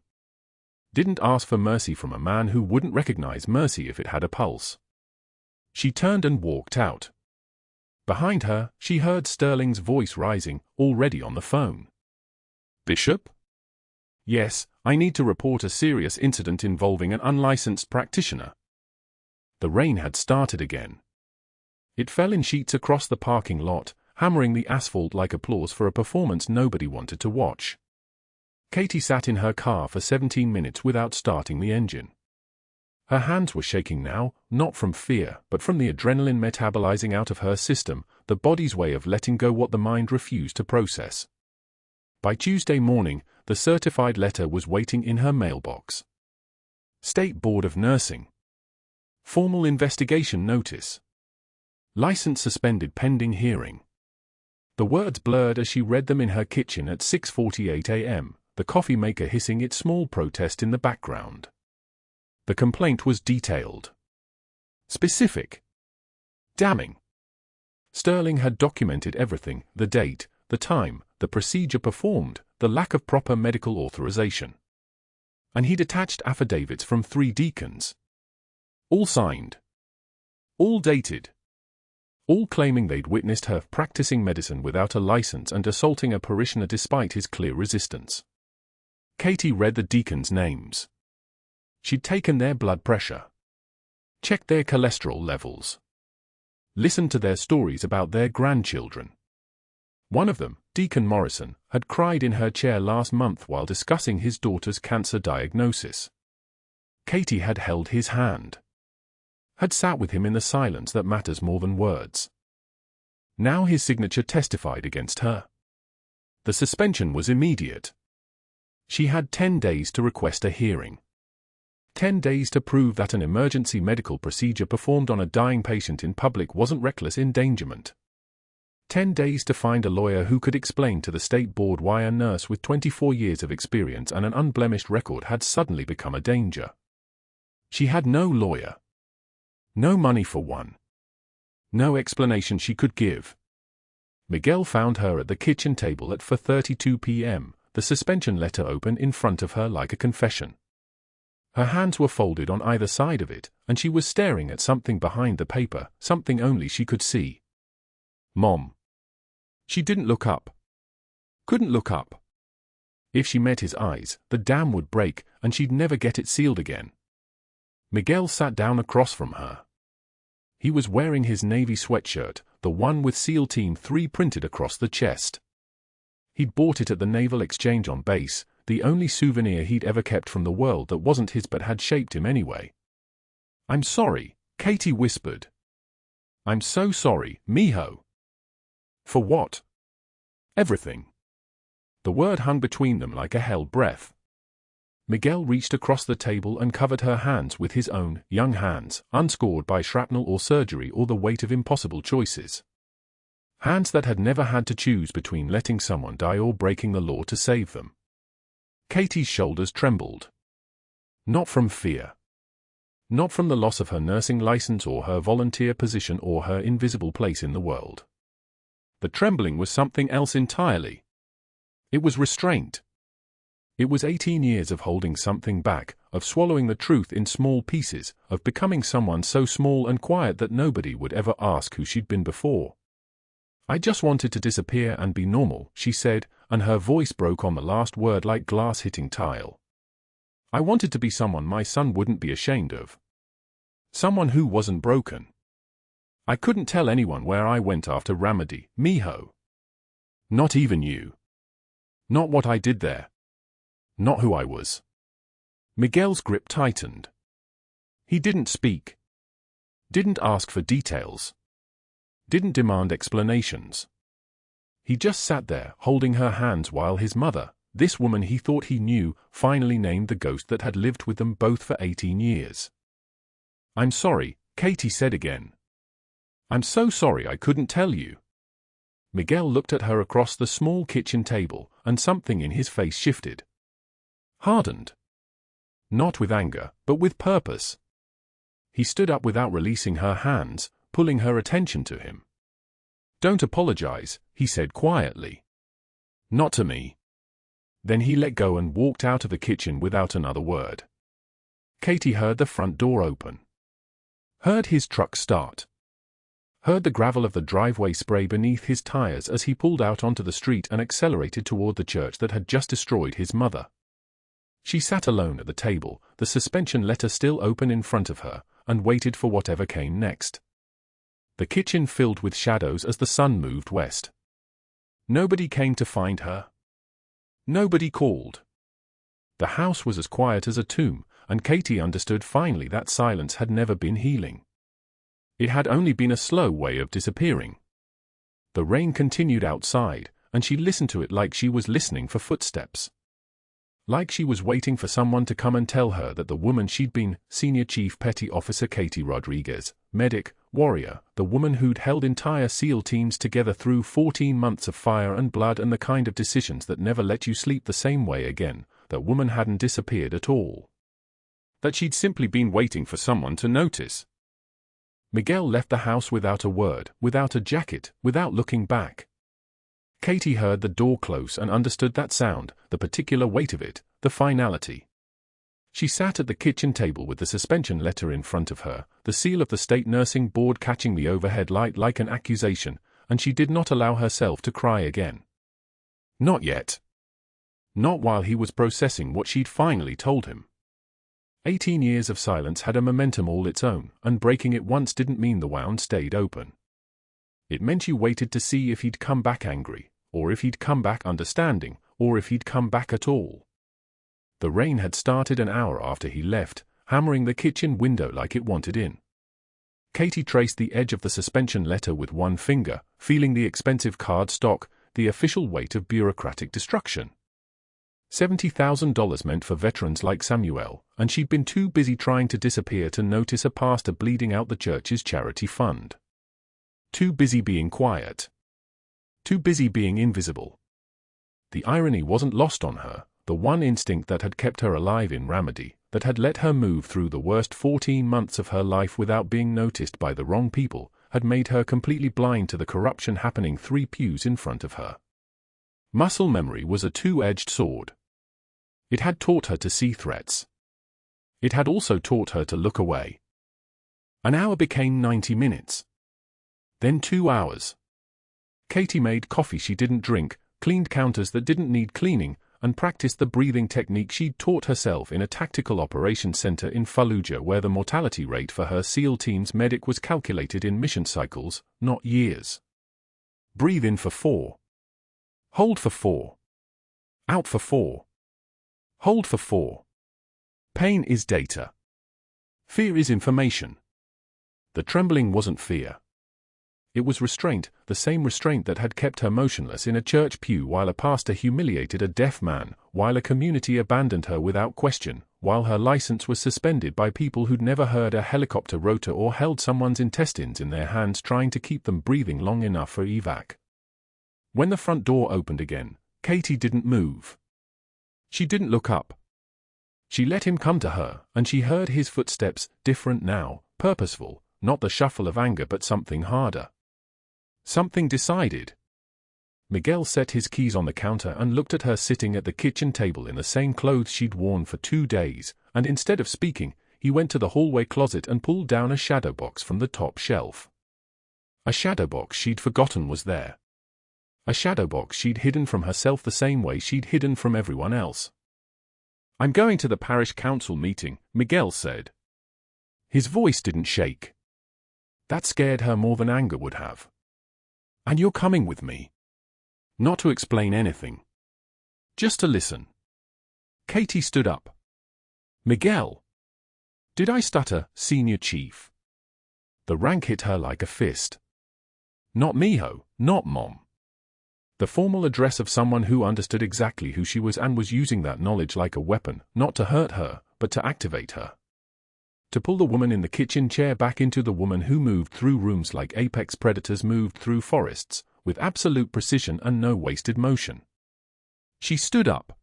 Didn't ask for mercy from a man who wouldn't recognize mercy if it had a pulse. She turned and walked out. Behind her, she heard Sterling's voice rising, already on the phone. "Bishop? Yes, I need to report a serious incident involving an unlicensed practitioner." The rain had started again. It fell in sheets across the parking lot, hammering the asphalt like applause for a performance nobody wanted to watch. Katie sat in her car for 17 minutes without starting the engine. Her hands were shaking now, not from fear, but from the adrenaline metabolizing out of her system, the body's way of letting go what the mind refused to process. By Tuesday morning, the certified letter was waiting in her mailbox. State Board of Nursing. Formal investigation notice. License suspended pending hearing. The words blurred as she read them in her kitchen at 6:48 a.m., the coffee maker hissing its small protest in the background. The complaint was detailed. Specific. Damning. Sterling had documented everything: the date, the time, the procedure performed, the lack of proper medical authorization. And he'd attached affidavits from 3 deacons. All signed. All dated. All claiming they'd witnessed her practicing medicine without a license and assaulting a parishioner despite his clear resistance. Katie read the deacons' names. She'd taken their blood pressure. Checked their cholesterol levels. Listened to their stories about their grandchildren. One of them, Deacon Morrison, had cried in her chair last month while discussing his daughter's cancer diagnosis. Katie had held his hand. Had sat with him in the silence that matters more than words. Now his signature testified against her. The suspension was immediate. She had 10 days to request a hearing. 10 days to prove that an emergency medical procedure performed on a dying patient in public wasn't reckless endangerment. 10 days to find a lawyer who could explain to the state board why a nurse with 24 years of experience and an unblemished record had suddenly become a danger. She had no lawyer. No money for one. No explanation she could give. Miguel found her at the kitchen table at 4:32 p.m., the suspension letter open in front of her like a confession. Her hands were folded on either side of it, and she was staring at something behind the paper, something only she could see. Mom. She didn't look up. Couldn't look up. If she met his eyes, the dam would break, and she'd never get it sealed again. Miguel sat down across from her. He was wearing his navy sweatshirt, the one with SEAL Team 3 printed across the chest. He'd bought it at the Naval Exchange on base, the only souvenir he'd ever kept from the world that wasn't his but had shaped him anyway. "I'm sorry," Katie whispered. "I'm so sorry, mijo." "For what?" "Everything." The word hung between them like a held breath. Miguel reached across the table and covered her hands with his own, young hands, unscored by shrapnel or surgery or the weight of impossible choices. Hands that had never had to choose between letting someone die or breaking the law to save them. Katie's shoulders trembled. Not from fear. Not from the loss of her nursing license or her volunteer position or her invisible place in the world. The trembling was something else entirely. It was restraint. It was 18 years of holding something back, of swallowing the truth in small pieces, of becoming someone so small and quiet that nobody would ever ask who she'd been before. "I just wanted to disappear and be normal," she said, and her voice broke on the last word like glass hitting tile. "I wanted to be someone my son wouldn't be ashamed of. Someone who wasn't broken. I couldn't tell anyone where I went after Ramadi, mijo. Not even you." Not what I did there. Not who I was. Miguel's grip tightened. He didn't speak. Didn't ask for details. Didn't demand explanations. He just sat there, holding her hands while his mother, this woman he thought he knew, finally named the ghost that had lived with them both for 18 years. "I'm sorry," Katie said again. "I'm so sorry I couldn't tell you." Miguel looked at her across the small kitchen table, and something in his face shifted. Hardened. Not with anger, but with purpose. He stood up without releasing her hands, pulling her attention to him. "Don't apologize," he said quietly. "Not to me." Then he let go and walked out of the kitchen without another word. Katie heard the front door open. Heard his truck start. Heard the gravel of the driveway spray beneath his tires as he pulled out onto the street and accelerated toward the church that had just destroyed his mother. She sat alone at the table, the suspension letter still open in front of her, and waited for whatever came next. The kitchen filled with shadows as the sun moved west. Nobody came to find her. Nobody called. The house was as quiet as a tomb, and Katie understood finally that silence had never been healing. It had only been a slow way of disappearing. The rain continued outside, and she listened to it like she was listening for footsteps. Like she was waiting for someone to come and tell her that the woman she'd been, Senior Chief Petty Officer Katie Rodriguez, medic, warrior, the woman who'd held entire SEAL teams together through 14 months of fire and blood and the kind of decisions that never let you sleep the same way again, that woman hadn't disappeared at all. That she'd simply been waiting for someone to notice. Miguel left the house without a word, without a jacket, without looking back. Katie heard the door close and understood that sound, the particular weight of it, the finality. She sat at the kitchen table with the suspension letter in front of her, the seal of the state nursing board catching the overhead light like an accusation, and she did not allow herself to cry again. Not yet. Not while he was processing what she'd finally told him. 18 years of silence had a momentum all its own, and breaking it once didn't mean the wound stayed open. It meant you waited to see if he'd come back angry, or if he'd come back understanding, or if he'd come back at all. The rain had started an hour after he left, hammering the kitchen window like it wanted in. Katie traced the edge of the suspension letter with one finger, feeling the expensive card stock, the official weight of bureaucratic destruction. $70,000 meant for veterans like Samuel, and she'd been too busy trying to disappear to notice a pastor bleeding out the church's charity fund. Too busy being quiet. Too busy being invisible. The irony wasn't lost on her, the one instinct that had kept her alive in Ramadi, that had let her move through the worst 14 months of her life without being noticed by the wrong people, had made her completely blind to the corruption happening 3 pews in front of her. Muscle memory was a two-edged sword. It had taught her to see threats. It had also taught her to look away. An hour became 90 minutes. Then 2 hours. Katie made coffee she didn't drink, cleaned counters that didn't need cleaning, and practiced the breathing technique she'd taught herself in a tactical operations center in Fallujah where the mortality rate for her SEAL team's medic was calculated in mission cycles, not years. Breathe in for 4. Hold for 4. Out for 4. Hold for 4. Pain is data. Fear is information. The trembling wasn't fear. It was restraint, the same restraint that had kept her motionless in a church pew while a pastor humiliated a deaf man, while a community abandoned her without question, while her license was suspended by people who'd never heard a helicopter rotor or held someone's intestines in their hands trying to keep them breathing long enough for evac. When the front door opened again, Katie didn't move. She didn't look up. She let him come to her, and she heard his footsteps, different now, purposeful, not the shuffle of anger but something harder. Something decided. Miguel set his keys on the counter and looked at her sitting at the kitchen table in the same clothes she'd worn for 2 days, and instead of speaking, he went to the hallway closet and pulled down a shadow box from the top shelf. A shadow box she'd forgotten was there. A shadow box she'd hidden from herself the same way she'd hidden from everyone else. "I'm going to the parish council meeting," Miguel said. His voice didn't shake. That scared her more than anger would have. "And you're coming with me." Not to explain anything. Just to listen. Katie stood up. Miguel. Did I stutter, Senior Chief? The rank hit her like a fist. Not Miho, not Mom. The formal address of someone who understood exactly who she was and was using that knowledge like a weapon, not to hurt her, but to activate her. To pull the woman in the kitchen chair back into the woman who moved through rooms like apex predators moved through forests, with absolute precision and no wasted motion. She stood up.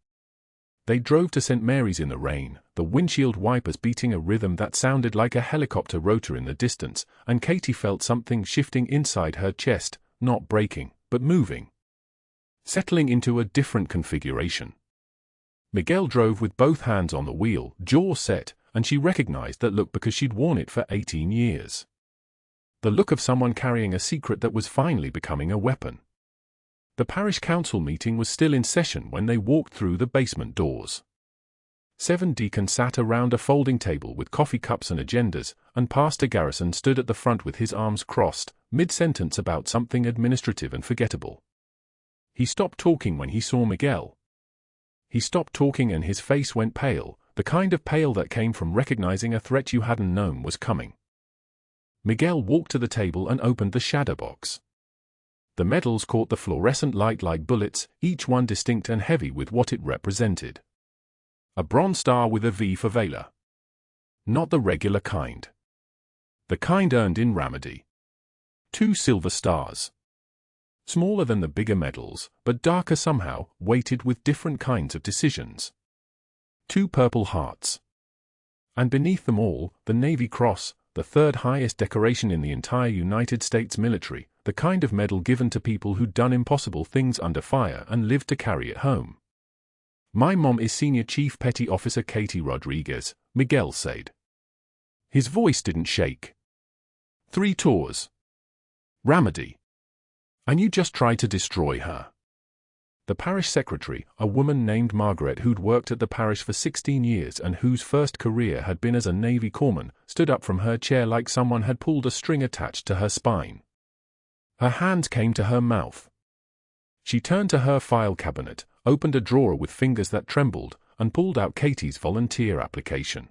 They drove to St. Mary's in the rain, the windshield wipers beating a rhythm that sounded like a helicopter rotor in the distance, and Katie felt something shifting inside her chest, not breaking, but moving. Settling into a different configuration. Miguel drove with both hands on the wheel, jaw set, and she recognized that look because she'd worn it for 18 years. The look of someone carrying a secret that was finally becoming a weapon. The parish council meeting was still in session when they walked through the basement doors. 7 deacons sat around a folding table with coffee cups and agendas, and Pastor Garrison stood at the front with his arms crossed, mid-sentence about something administrative and forgettable. He stopped talking when he saw Miguel. He stopped talking and his face went pale, the kind of pale that came from recognizing a threat you hadn't known was coming. Miguel walked to the table and opened the shadow box. The medals caught the fluorescent light like bullets, each one distinct and heavy with what it represented. A bronze star with a V for Valor. Not the regular kind. The kind earned in Ramadi. 2 silver stars. Smaller than the bigger medals, but darker somehow, weighted with different kinds of decisions. 2 purple hearts. And beneath them all, the Navy Cross, the 3rd highest decoration in the entire United States military, the kind of medal given to people who'd done impossible things under fire and lived to carry it home. My mom is Senior Chief Petty Officer Katie Rodriguez, Miguel said. His voice didn't shake. 3 tours. Ramadi. And you just tried to destroy her. The parish secretary, a woman named Margaret who'd worked at the parish for 16 years and whose first career had been as a Navy corpsman, stood up from her chair like someone had pulled a string attached to her spine. Her hands came to her mouth. She turned to her file cabinet, opened a drawer with fingers that trembled, and pulled out Katie's volunteer application.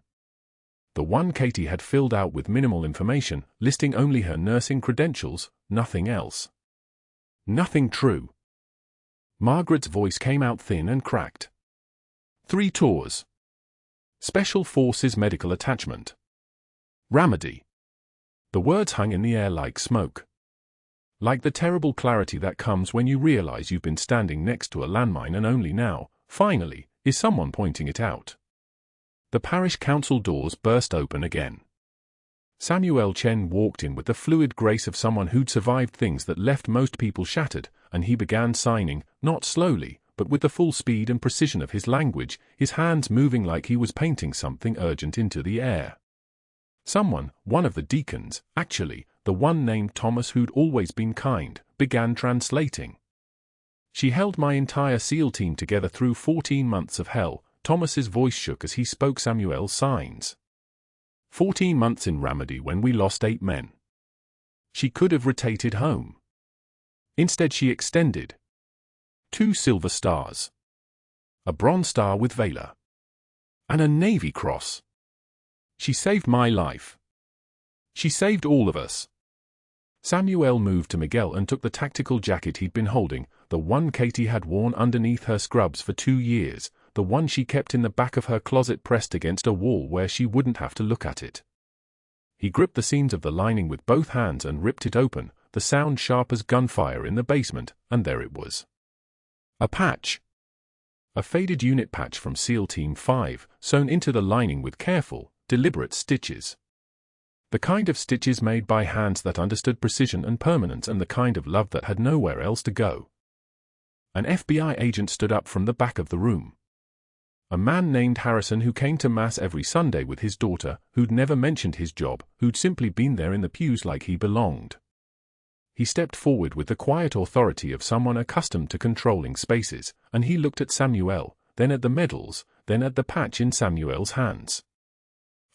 The one Katie had filled out with minimal information, listing only her nursing credentials, nothing else. Nothing true. Margaret's voice came out thin and cracked. 3 tours. Special Forces Medical Attachment. Ramadi. The words hung in the air like smoke. Like the terrible clarity that comes when you realize you've been standing next to a landmine and only now, finally, is someone pointing it out. The parish council doors burst open again. Samuel Chen walked in with the fluid grace of someone who'd survived things that left most people shattered, and he began signing, not slowly, but with the full speed and precision of his language, his hands moving like he was painting something urgent into the air. Someone, one of the deacons, actually, the one named Thomas who'd always been kind, began translating. She held my entire SEAL team together through 14 months of hell. Thomas's voice shook as he spoke Samuel's signs. 14 months in Ramadi when we lost 8 men. She could have rotated home. Instead she extended. 2 silver stars. A bronze star with Valor. And a Navy Cross. She saved my life. She saved all of us. Samuel moved to Miguel and took the tactical jacket he'd been holding, the one Katie had worn underneath her scrubs for 2 years, the one she kept in the back of her closet pressed against a wall where she wouldn't have to look at it. He gripped the seams of the lining with both hands and ripped it open, the sound sharp as gunfire in the basement, and there it was. A patch. A faded unit patch from SEAL Team 5, sewn into the lining with careful, deliberate stitches. The kind of stitches made by hands that understood precision and permanence and the kind of love that had nowhere else to go. An FBI agent stood up from the back of the room. A man named Harrison who came to Mass every Sunday with his daughter, who'd never mentioned his job, who'd simply been there in the pews like he belonged. He stepped forward with the quiet authority of someone accustomed to controlling spaces, and he looked at Samuel, then at the medals, then at the patch in Samuel's hands.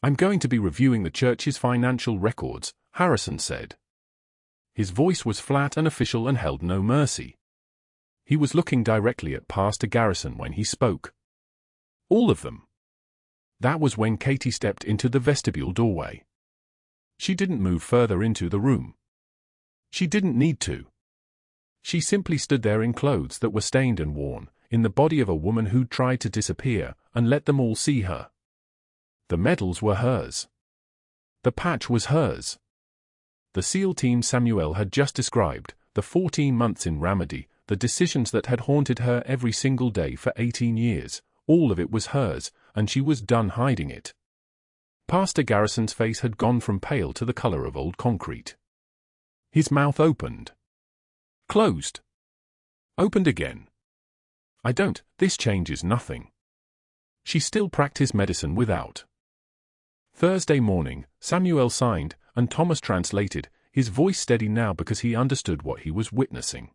I'm going to be reviewing the church's financial records, Harrison said. His voice was flat and official and held no mercy. He was looking directly at Pastor Garrison when he spoke. All of them. That was when Katie stepped into the vestibule doorway. She didn't move further into the room. She didn't need to. She simply stood there in clothes that were stained and worn, in the body of a woman who'd tried to disappear, and let them all see her. The medals were hers. The patch was hers. The SEAL team Samuel had just described, the 14 months in Ramadi, the decisions that had haunted her every single day for 18 years, all of it was hers, and she was done hiding it. Pastor Garrison's face had gone from pale to the color of old concrete. His mouth opened. Closed. Opened again. This changes nothing. She still practiced medicine without. Thursday morning, Samuel signed, and Thomas translated, his voice steady now because he understood what he was witnessing.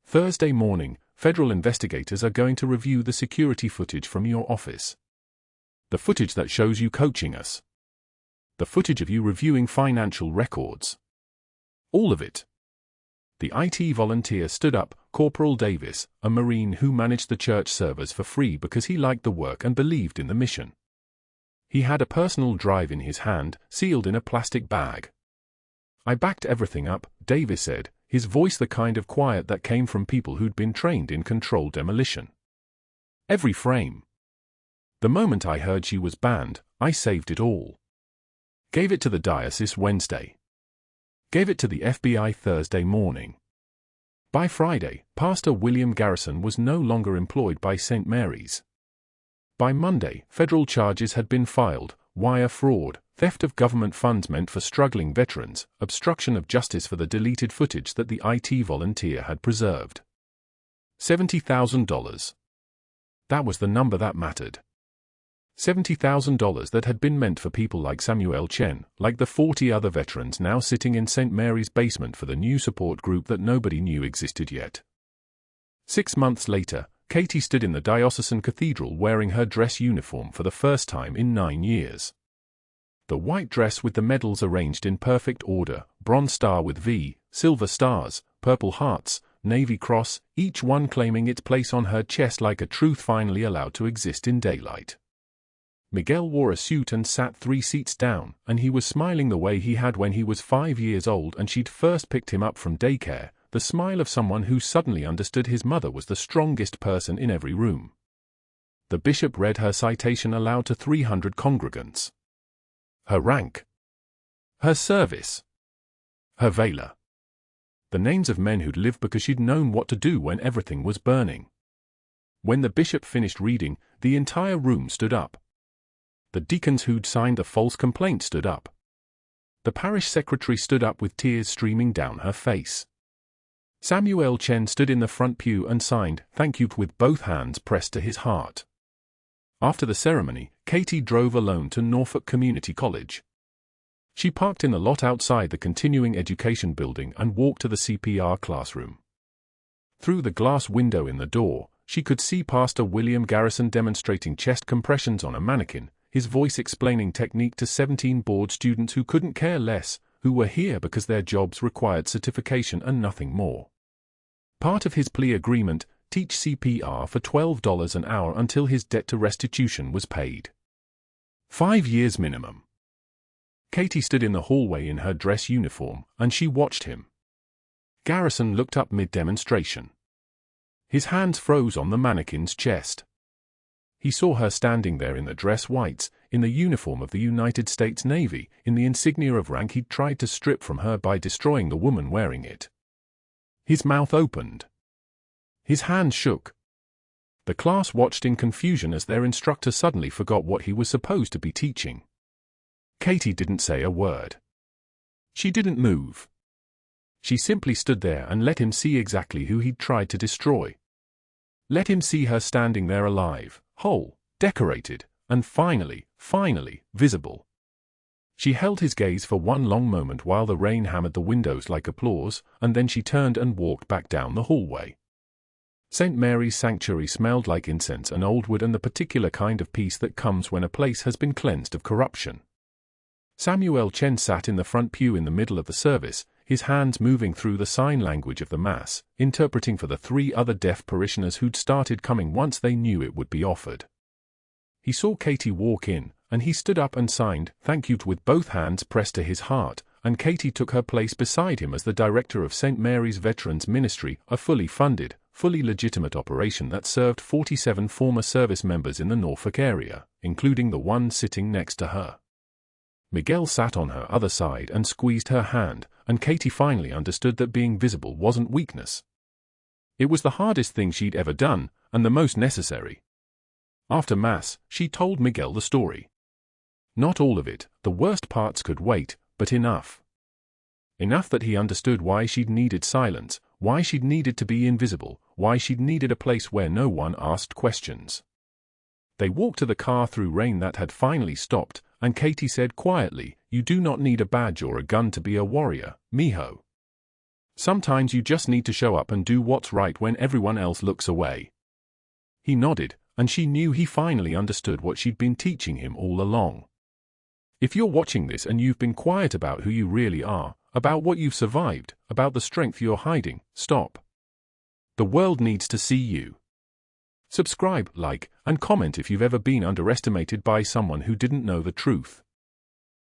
Thursday morning, federal investigators are going to review the security footage from your office. The footage that shows you coaching us. The footage of you reviewing financial records. All of it. The IT volunteer stood up, Corporal Davis, a Marine who managed the church servers for free because he liked the work and believed in the mission. He had a personal drive in his hand, sealed in a plastic bag. I backed everything up, Davis said, his voice the kind of quiet that came from people who'd been trained in controlled demolition. Every frame. The moment I heard she was banned, I saved it all. Gave it to the diocese Wednesday. Gave it to the FBI Thursday morning. By Friday, Pastor William Garrison was no longer employed by St. Mary's. By Monday, federal charges had been filed: wire fraud, theft of government funds meant for struggling veterans, obstruction of justice for the deleted footage that the IT volunteer had preserved. $70,000. That was the number that mattered. $70,000 that had been meant for people like Samuel Chen, like the 40 other veterans now sitting in St. Mary's basement for the new support group that nobody knew existed yet. 6 months later, Katie stood in the diocesan cathedral wearing her dress uniform for the first time in 9 years. The white dress with the medals arranged in perfect order, bronze star with V, silver stars, purple hearts, navy cross, each one claiming its place on her chest like a truth finally allowed to exist in daylight. Miguel wore a suit and sat 3 seats down, and he was smiling the way he had when he was 5 years old and she'd first picked him up from daycare, the smile of someone who suddenly understood his mother was the strongest person in every room. The bishop read her citation aloud to 300 congregants. Her rank. Her service. Her valor. The names of men who'd lived because she'd known what to do when everything was burning. When the bishop finished reading, the entire room stood up. The deacons who'd signed the false complaint stood up. The parish secretary stood up with tears streaming down her face. Samuel Chen stood in the front pew and signed, "Thank you," with both hands pressed to his heart. After the ceremony, Katie drove alone to Norfolk Community College. She parked in the lot outside the continuing education building and walked to the CPR classroom. Through the glass window in the door, she could see Pastor William Garrison demonstrating chest compressions on a mannequin, his voice explaining technique to 17 bored students who couldn't care less, who were here because their jobs required certification and nothing more. Part of his plea agreement, teach CPR for $12 an hour until his debt to restitution was paid. 5 years minimum. Katie stood in the hallway in her dress uniform, and she watched him. Garrison looked up mid-demonstration. His hands froze on the mannequin's chest. He saw her standing there in the dress whites, in the uniform of the United States Navy, in the insignia of rank he'd tried to strip from her by destroying the woman wearing it. His mouth opened. His hands shook. The class watched in confusion as their instructor suddenly forgot what he was supposed to be teaching. Katie didn't say a word. She didn't move. She simply stood there and let him see exactly who he'd tried to destroy. Let him see her standing there alive, whole, decorated, and finally, visible. She held his gaze for one long moment while the rain hammered the windows like applause, and then she turned and walked back down the hallway. St. Mary's Sanctuary smelled like incense and old wood and the particular kind of peace that comes when a place has been cleansed of corruption. Samuel Chen sat in the front pew in the middle of the service, his hands moving through the sign language of the Mass, interpreting for the 3 other deaf parishioners who'd started coming once they knew it would be offered. He saw Katie walk in, and he stood up and signed, "Thank you," with both hands pressed to his heart, and Katie took her place beside him as the director of St. Mary's Veterans Ministry, a fully funded, fully legitimate operation that served 47 former service members in the Norfolk area, including the one sitting next to her. Miguel sat on her other side and squeezed her hand, and Katie finally understood that being visible wasn't weakness. It was the hardest thing she'd ever done, and the most necessary. After Mass, she told Miguel the story. Not all of it, the worst parts could wait, but enough. Enough that he understood why she'd needed silence, why she'd needed to be invisible, why she'd needed a place where no one asked questions. They walked to the car through rain that had finally stopped, and Katie said quietly, "You do not need a badge or a gun to be a warrior, mijo. Sometimes you just need to show up and do what's right when everyone else looks away." He nodded, and she knew he finally understood what she'd been teaching him all along. If you're watching this and you've been quiet about who you really are, about what you've survived, about the strength you're hiding, stop. The world needs to see you. Subscribe, like, and comment if you've ever been underestimated by someone who didn't know the truth.